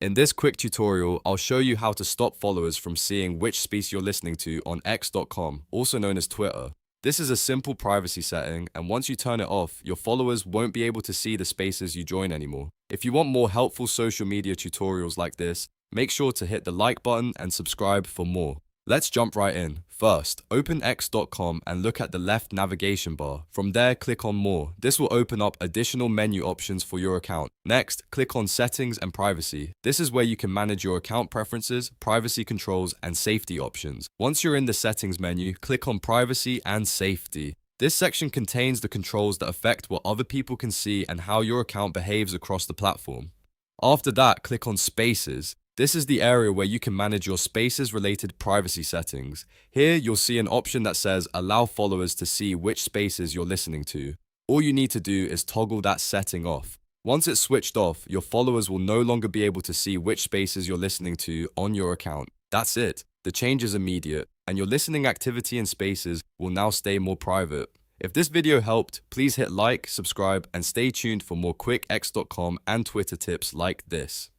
In this quick tutorial, I'll show you how to stop followers from seeing which space you're listening to on x.com, also known as Twitter. This is a simple privacy setting, and once you turn it off, your followers won't be able to see the spaces you join anymore. If you want more helpful social media tutorials like this, make sure to hit the like button and subscribe for more. Let's jump right in. First, open x.com and look at the left navigation bar. From there, click on More. This will open up additional menu options for your account. Next, click on Settings and Privacy. This is where you can manage your account preferences, privacy controls, and safety options. Once you're in the Settings menu, click on Privacy and Safety. This section contains the controls that affect what other people can see and how your account behaves across the platform. After that, click on Spaces. This is the area where you can manage your spaces-related privacy settings. Here, you'll see an option that says Allow followers to see which spaces you're listening to. All you need to do is toggle that setting off. Once it's switched off, your followers will no longer be able to see which spaces you're listening to on your account. That's it. The change is immediate, and your listening activity and spaces will now stay more private. If this video helped, please hit like, subscribe, and stay tuned for more quick x.com and Twitter tips like this.